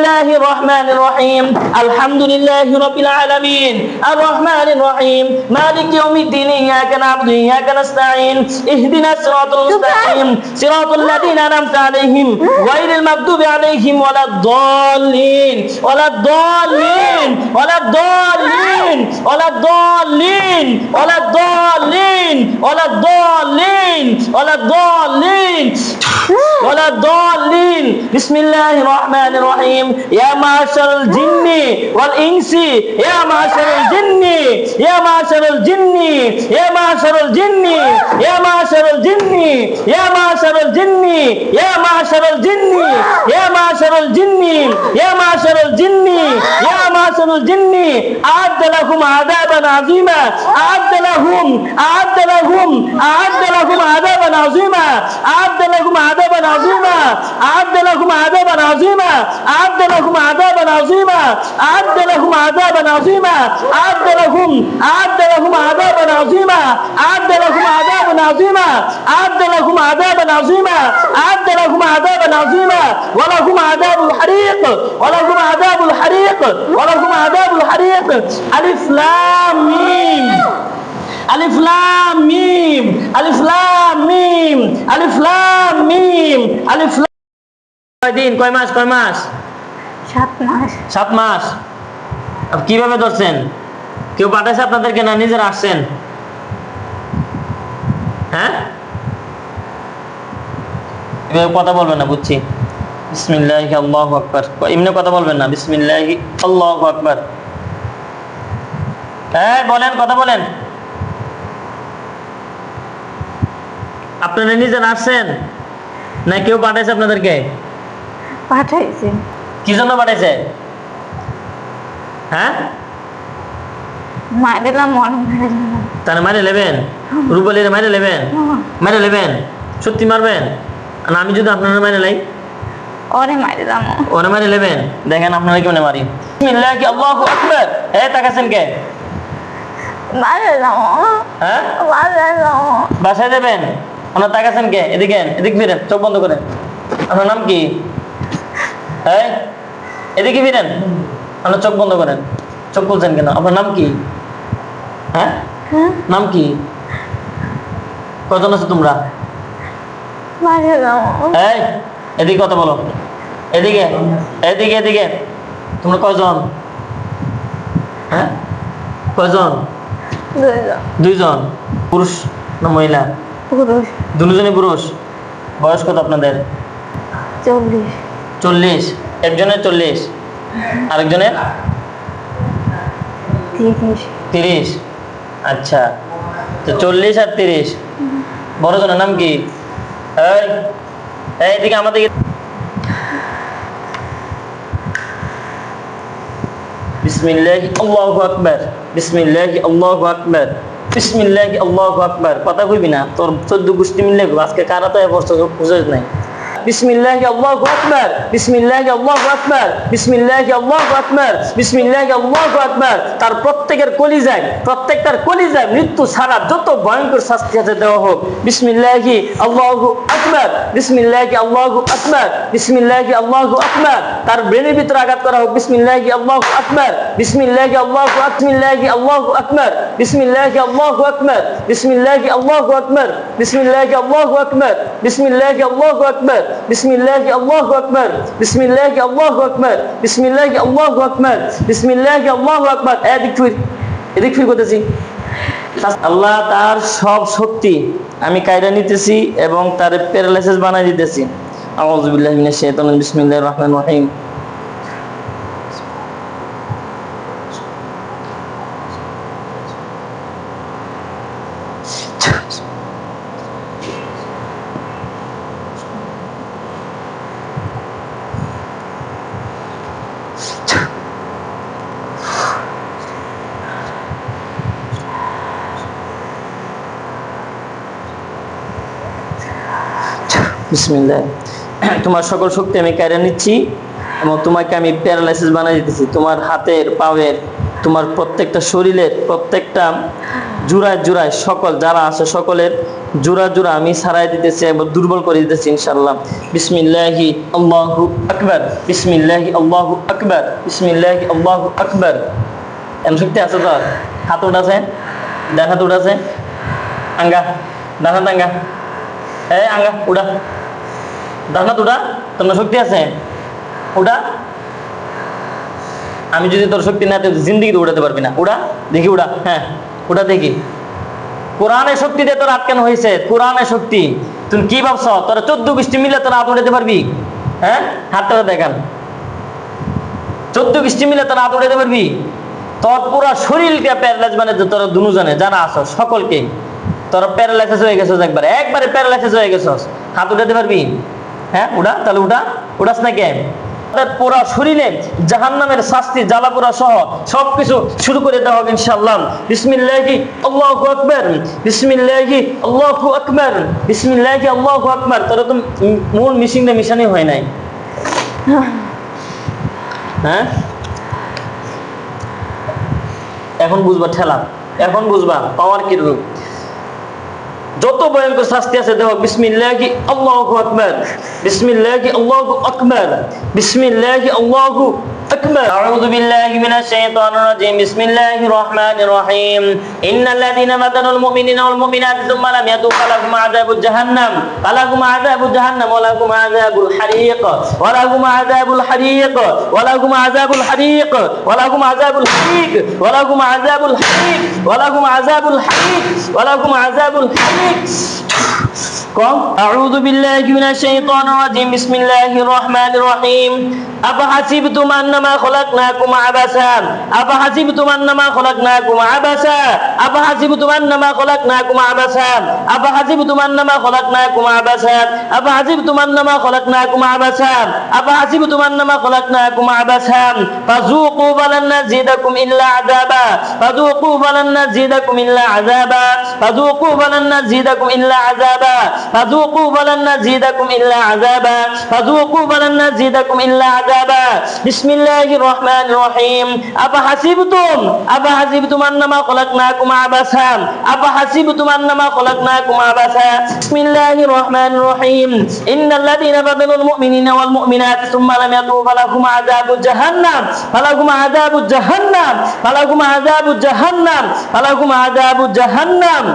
الله الرحمن الرحيم الحمد لله رب العالمين الرحمن الرحيم مالك يوم الدين إياك نعبد وإياك نستعين اهدنا الصراط المستقيم صراط الذين أنعمت عليهم غير المغضوب عليهم ولا الضالين ولا الضالين ولا الضالين ولا الضالين ولا الضالين ولا الضالين ولا الضالين ولا الضالين بسم الله الرحمن الرحيم يا معشر الجن والإنس يا معشر الجن يا معشر الجن يا معشر الجن يا معشر الجن يا معشر الجن يا معشر الجن يا معشر الجن يا معشر الجن يا معشر الجن أعد لكم عذابا عظيما أعد لهم عذابا عظيما أعد لكم عذابا عظيما أعد لكم عذابا عظيما أعد لكم عذابا عظيما أعد لكم عذابا عظيما أعد لكم عذابا عظيما أعد لكم عذابا عظيما أعد لكم عذابا عظيما أعد لكم عذابا عظيما ولكم عذاب الحريق ولكم عذاب الحريق ولكم عذاب الحريق ألف لام ميم ألف لام ميم ألف لام ميم ألف لام ميم ألف لام দিন কয় মাস 7 মাস 7 মাস আপনি কিভাবে ধরছেন কেউ পাঠাইছে আপনাদেরকে না নিজেরা আসছেন হ্যাঁ এভাবে কথা বলবেন না বুঝছি বিসমিল্লাহি আল্লাহু আকবার এমনি কথা বলবেন না বিসমিল্লাহি আল্লাহু আকবার হ্যাঁ বলেন কথা বলেন আপনারা নিজেরা আসছেন না কেউ পাঠাইছে আপনাদেরকে পাঠাইছে কি জন্য পাঠাইছে হ্যাঁ মাইরেলাম তাহলে মারে নেবেন রুবলির মারে নেবেন সত্যি মারবেন আর আমি যদি আপনারা মারে লাই ওরে মাইরেলাম ওরে মারে নেবেন দেখেন আপনারা কেমনে মারি বিসমিল্লাহি আল্লাহু আকবার তাকাছেন কে মাইরেলাম হ্যাঁ মাইরেলাম বাসায় দেবেন আপনারা তাকাছেন কে এদিকে ফিরেন চোখ বন্ধ করেন আপনার নাম কি এদিকে ফিরেন আপনার চোখ বন্ধ করেন চোখ খুলছেন কেন আপনার নাম কি হ্যাঁ নাম কি কজন আছো তোমরা এদিকে কথা বলো এদিকে এদিকে এদিকে তোমরা কয়জন হ্যাঁ কয়জন দুইজন পুরুষ না মহিলা পুরুষ দুজনই পুরুষ বয়স কত আপনাদের 40 একজনের 40 আরেকজনের 30 আচ্ছা তো 40 আর 30 বড় জনের নাম কি এইদিকে আমাদের বিসমিল্লাহি আল্লাহু আকবার বিসমিল্লাহি আল্লাহু আকবার বিসমিল্লাহি আল্লাহু আকবার কথা কইবি না তোর 14 গোষ্ঠী মিললে আজকে কারা তো এবছর বুঝছ নাই বিসমিল্লাহি আল্লাহু আকবার বিসমিল্লাহি আল্লাহু আকবার বিসমিল্লাহি আল্লাহু আকবার বিসমিল্লাহি আল্লাহু আকবার তার প্রত্যেকটার কলিজায় মৃত্যু ছাড়া যত ভয়ঙ্কর শাস্তি আছে দেওয়া হোক বিসমিল্লাহি আল্লাহু আকবার বিসমিল্লাহি আল্লাহু আকবার বিসমিল্লাহি আল্লাহু আকবার তার ব্রেনের ভিতরে আঘাত করা হোক বিসমিল্লাহি আল্লাহু আকবার বিসমিল্লাহি আল্লাহু আকবার বিসমিল্লাহি আল্লাহু আকবার বিসমিল্লাহি আল্লাহু আকবার বিসমিল্লাহি আল্লাহু আকবার বিসমিল্লাহি আল্লাহু আকবার বিসমিল্লাহি আল্লাহু আকবার বিসমিল্লাহি আল্লাহু আকবার বিসমিল্লাহি আল্লাহু আকবার বিসমিল্লাহি আল্লাহু আকবার এদিক ফির করতেছি আল্লাহ তার সব শক্তি আমি কায়রা নিতেছি এবং তার প্যারালাইসিস বানাই দিতেছি আউযু বিল্লাহি মিনাশ শাইতানির বিসমিল্লাহির রহমানির রহিম বিসমিল্লাহ তোমার সকল শক্তি আমি কেড়ে নিচ্ছি এবং তোমাকে আমি প্যারালাইসিস বানিয়ে দিতেছি তোমার হাতের পায়ের তোমার প্রত্যেকটা শরীরের প্রত্যেকটা জোড়ায় জোড়ায় সকল যারা আছে সকলের জোড়া জোড়া আমি ছাড়াই দিতেছি, একবার দুর্বল করে দিতেছি ইনশাআল্লাহ। বিসমিল্লাহি আল্লাহু আকবার, বিসমিল্লাহি আল্লাহু আকবার, বিসমিল্লাহি আল্লাহু আকবার। এমন শক্তি আছে তোর? হাত উঠাছে, ডান হাত উঠাছে, আঙ্গা ডান হাত আঙ্গা, এই আঙ্গা উড়া, ডান হাত উড়া, তোমার শক্তি আছে উড়া। আমি যদি তোর শক্তি না জিন্দিগি উড়াতে পারবি না, উড়া দেখি উড়া, হ্যাঁ উড়া দেখি। কোরআনের শক্তি দিয়ে তোর আটকানো হয়েছে, কোরআনের শক্তি। তুমি কি ভাবছ তোরা 14 গোষ্ঠী মিলে তোরা হাত উঠাতে পারবি? হ্যাঁ হাতটা দেখান, 14 গোষ্ঠী মিলে তোরা হাত উঠাতে পারবি? তোর পুরা শরীরটা প্যারালাইজ, মানে তোরা দুজনে যারা আছো সকলকে তোরা প্যারালাইসিস হয়ে গেছিস, একবারে প্যারালাইসিস হয়ে গেছিস। হাত উঠাতে পারবি? হ্যাঁ উঠা, তাহলে উঠা, উঠাস না কে? পুরা শরীরে জাহান্নামের শাস্তি জ্বালাপোড়া সহ সবকিছু শুরু করে দেওয়া হবে ইনশাআল্লাহ। বিসমিল্লাহি আল্লাহু আকবার, বিসমিল্লাহি আল্লাহু আকবার, বিসমিল্লাহি আল্লাহু আকবার। তোরা তো মূল মিশিংটা মিশানি হয় নাই। হ্যাঁ এখন বুঝবা ঠেলা, এখন বুঝবা পাওয়ার কি রূপ। যত ভয়ঙ্কর শাস্তি আছে দেখো। বিসমিল্লাহি আল্লাহু আকবার, বিসমিল্লাহি আল্লাহু আকবার, বিসমিল্লাহি আল্লাহু আকবার। আউযু বিল্লাহি মিনাশ শাইতানির রাজীম। বিসমিল্লাহির রহমানির রহিম। ইন্নাল্লাযীনা ফাতানুল মুমিনিনা ওয়াল মুমিনাতি সুম্মা লাম ইয়াতুবু ফালাহুম আযাবুজ জাহান্নাম, ফালাহুম আযাবুজ জাহান্নাম ওয়া লাহুম আযাবুল হারিক, ওয়া লাহুম আযাবুল হারিক, ওয়া লাহুম আযাবুল হারিক, ওয়া লাহুম আযাবুল হারিক, ওয়া লাহুম আযাবুল হারিক, ওয়া লাহুম আযাবুল হারিক, ওয়া লাহুম আযাবুল হারিক। কম। আউযু বিল্লাহি মিনাশ শাইতানির রাজীম। বিসমিল্লাহির রহমানির রহিম। আফাহাসিবতুম আন্নামা খলাকনাকুম আবাসা, আফাহাসিবতুম আন্নামা খলাকনাকুম আবাসা, আফাহাসিবতুম আন্নামা খলাকনাকুম আবাসা, আফাহাসিবতুম আন্নামা খলাকনাকুম আবাসা, আফাহাসিবতুম আন্নামা খলাকনাকুম আবাসা, আফাহাসিবতুম আন্নামা খলাকনাকুম আবাসা। ফাযুকু ফালান নাযিদাকুম ইল্লা আযাবা, ফাযুকু ফালান নাযিদাকুম ইল্লা আযাবা, ফাযুকু ফালান নাযিদাকুম ইল্লা আযাবা, ফাযুকু ফালান নাযিদাকুম ইল্লা আযাবা, ফাযুকু ফালান নাযিদাকুম ইল্লা আযাবা। বিসমিল্লাহির রহমানির রহিম। আফাহাসিবতুম আন্নামা খলাকনাকুম আবাসা, আফাহাসিবতুম আন্নামা খলাকনাকুম আবাসা। বিসমিল্লাহির রহমানির রহিম। ইন্নাল্লাযীনা ফাতানুল মুমিনিনা ওয়াল মুমিনাতি সুম্মা লাম ইয়াতুবু ফালাহুম আযাবুজ জাহান্নাম, ফালাহুম আযাবুজ জাহান্নাম, ফালাহুম আযাবুজ জাহান্নাম, ফালাহুম আযাবুজ জাহান্নাম।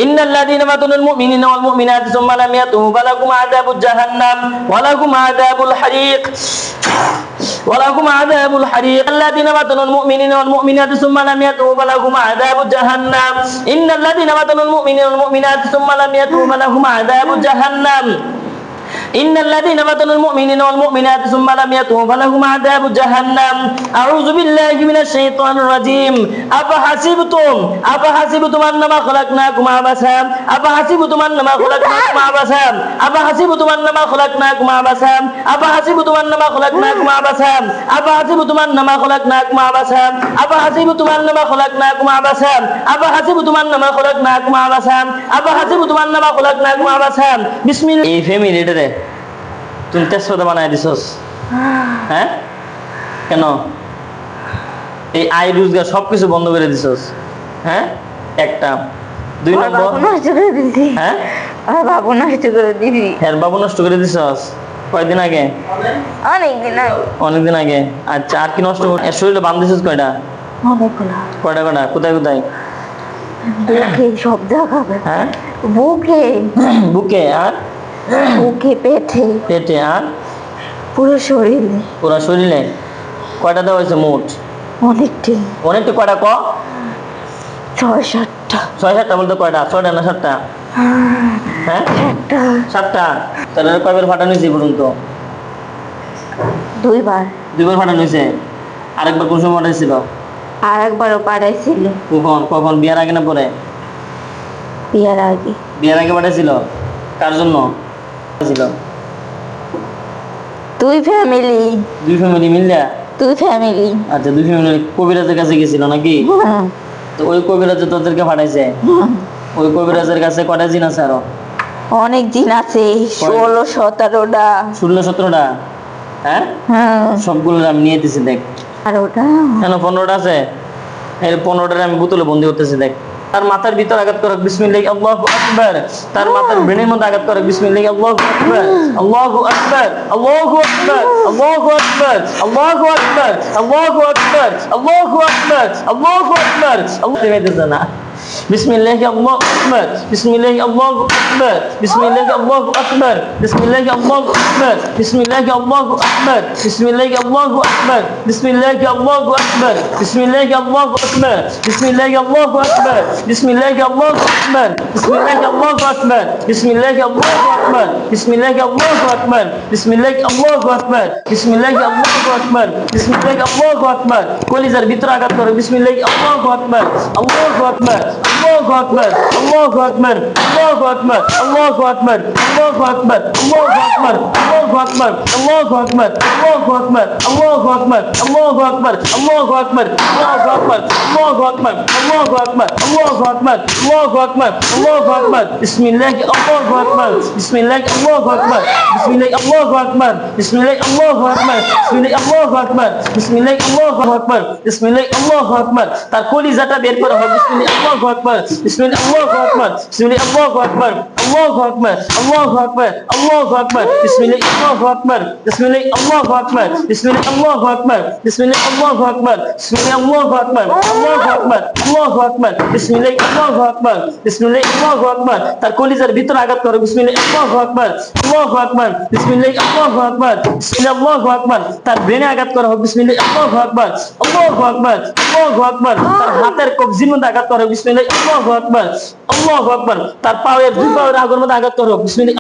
ইন্নাল্লাযীনা ফাতানুল মুমিনিনা ওয়াল মুমিনাতি সুম্মা লাম ইয়াতুবু ফালাহুম আযাবুজ জাহান্নাম ওয়া লাহুম আযাবুল হারিক, ওয়া লাহুম আযাবুল হারিক। ইন্নাল্লাযীনা ফাতানুল মুমিনিনা ওয়াল মুমিনাতি সুম্মা লাম ইয়াতুবু ফালাহুম আযাবুজ জাহান্নাম, ইন্নাল্লাযীনা ফাতানুল মুমিনিনা ওয়াল মুমিনাতি সুম্মা লাম ইয়াতুবু ফালাহুম আযাবুজ জাহান্নাম, ইন্নাল্লাযীনা ফাতানুল মুমিনিনা ওয়াল মুমিনাতি সুম্মা লাম ইয়াতুবু ফালাহুম আযাবুজ জাহান্নাম। আউযু বিল্লাহি মিনাশ শাইতানির রাজীম। আফাহাসিবতুম আন্নামা খলাকনাকুম আবাসা, আফাহাসিবতুম আন্নামা খলাকনাকুম আবাসা, আফাহাসিবতুম আন্নামা খলাকনাকুম আবাসা, আফাহাসিবতুম আন্নামা খলাকনাকুম আবাসা, আফাহাসিবতুম আন্নামা খলাকনাকুম আবাসা, আফাহাসিবতুম আন্নামা খলাকনাকুম আবাসা, আফাহাসিবতুম আন্নামা খলাকনাকুম আবাসা, আফাহাসিবতুম আন্নামা খলাকনাকুম আবাসা। বিসমিল্লাহ। এই ফ্যামিলি রে তুমি তেজপাতা বানাই দিছস? হ্যাঁ কেন? এই আয় রোজগার সবকিছু বন্ধ করে দিছস? হ্যাঁ একটা। 2 নম্বর নষ্ট করে দিছি। হ্যাঁ আর বাবু নষ্ট করে দিছি। হ্যাঁ বাবু নষ্ট করে দিছস? কয়দিন আগে? অনেকদিন আগে। অনেকদিন আগে। আচ্ছা আর কি নষ্ট করে? এর শরীরে বাঁধ দিছস কয়টা? অনেকগুলো। কয়টা কয়টা? কোথায় কোথায়? বুকে সব জায়গায়। হ্যাঁ বুকে, বুকে আর বুকে, পেটে, পেটে আর পুরো শরীরে। পুরো শরীরে? কয়টা দেওয়া হয়েছে মোট? অনেকটি। অনেকটা কয়টা ক? 6-7টা। 6-7টা বলতে কয়টা? 6টা না 7টা? হ্যাঁ 7টা। 7টা। তাহলে কয়বার ফাটানো হয়েছে পর্যন্ত? 2বার। 2বার ফাটানো হয়েছে। আরেকবার কোন সময় ফাটাইছিল? আর একবারও পাঠাইছিল। কখন কখন? বিয়ার আগে না পরে? বিয়ার আগে। বিয়ার আগে পাঠাইছিল? কার জন্য ছিল? 2 ফ্যামিলি। 2 ফ্যামিলি মিললে? 2 ফ্যামিলি। আচ্ছা 2 ফ্যামিলি কবিরাজের কাছে গেছিল নাকি? তো ওই কবিরাজে তোদেরকে পাঠাইছে? ওই কবিরাজের কাছে কয়টা জিন আছে আরো? অনেক দিন আছে, 16-17টা। 16-17টা? হ্যাঁ হ্যাঁ সবগুলো আমি নিয়ে দিছি দেখ। আর ওটা কেন 15টা আছে? এই 15টার আমি বোতলে বন্দি করতেছি দেখ। তার মাথার ভিতর আঘাত করো বিসমিল্লাহি আল্লাহু আকবার। তার মাথার ব্রেনের মধ্যে আঘাত করো বিসমিল্লাহি আল্লাহু আকবার। আল্লাহু আকবার, আল্লাহু আকবার, আল্লাহু আকবার, আল্লাহু আকবার, আল্লাহু আকবার, আল্লাহু আকবার, আল্লাহু আকবার। আল্লাহ দেখাইতেছে না। বিসমিল্লাহি আল্লাহু আকবার, বিসমিল্লাহি আল্লাহু আকবার, বিসমিল্লাহি আল্লাহু আকবার, বিসমিল্লাহি আল্লাহু আকবার, বিসমিল্লাহি আল্লাহু আকবার, বিসমিল্লাহি আল্লাহু আকবার, বিসমিল্লাহি আল্লাহু আকবার, বিসমিল্লাহি আল্লাহু আকবার, বিসমিল্লাহি আল্লাহু আকবার, বিসমিল্লাহি আল্লাহু আকবার, বিসমিল্লাহি আল্লাহু আকবার, বিসমিল্লাহি আল্লাহু আকবার, বিসমিল্লাহি আল্লাহু আকবার, বিসমিল্লাহি আল্লাহু আকবার, বিসমিল্লাহি আল্লাহু আকবার, বিসমিল্লাহি আল্লাহু আকবার। কলিজার ভিতর আঘাত করো বিসমিল্লাহি আল্লাহু আকবার, আল্লাহু আকবার, আল্লাহু আকবার, আল্লাহু আকবার, আল্লাহু আকবার, আল্লাহু আকবার, আল্লাহু আকবার, আল্লাহু আকবার, আল্লাহু আকবার, আল্লাহু আকবার, আল্লাহু আকবার, আল্লাহু আকবার, আল্লাহু আকবার, আল্লাহু আকবার, আল্লাহু আকবার, আল্লাহু আকবার, আল্লাহু আকবার, আল্লাহু আকবার, আল্লাহু আকবার, আল্লাহু আকবার। বিসমিল্লাহি আল্লাহু আকবার, বিসমিল্লাহি আল্লাহু আকবার, বিসমিল্লাহি আল্লাহু আকবার, বিসমিল্লাহি আল্লাহু আকবার, বিসমিল্লাহি আল্লাহু আকবার, বিসমিল্লাহি আল্লাহু আকবার, বিসমিল্লাহি আল্লাহু আকবার। তার কলিজাটা বের করা হবে বিসমিল্লাহি আল্লাহু আকবার, বিসমিল্লাহি আল্লাহু আকবার, বিসমিল্লাহি আল্লাহু আকবার, আল্লাহু আকবার, আল্লাহু আকবার, আল্লাহু আকবার, বিসমিল্লাহি আল্লাহু আকবার, বিসমিল্লাহি আল্লাহু আকবার, বিসমিল্লাহি আল্লাহু আকবার, বিসমিল্লাহি আল্লাহু আকবার, বিসমিল্লাহি আল্লাহু আকবার, আল্লাহু আকবার, আল্লাহু আকবার, বিসমিল্লাহি আল্লাহু আকবার, বিসমিল্লাহি আল্লাহু আকবার। তার কলিজার ভিতর আঘাত করো বিসমিল্লাহি আল্লাহু আকবার, আল্লাহু আকবার, বিসমিল্লাহি আল্লাহু আকবার, বিসমিল্লাহি আল্লাহু আকবার। তার ব্রেনে আঘাত করা হোক বিসমিল্লাহি আল্লাহু আকবার, আল্লাহু আকবার, আল্লাহু আকবার। তার হাতের কবজির মধ্যে আঘাত করো বিসমিল্লাহি আল্লাহু আকবার, আল্লাহু আকবার। তার পায়ের দুই পায়ের আগুনের মধ্যে আঘাত করো বিসমিল্লাহি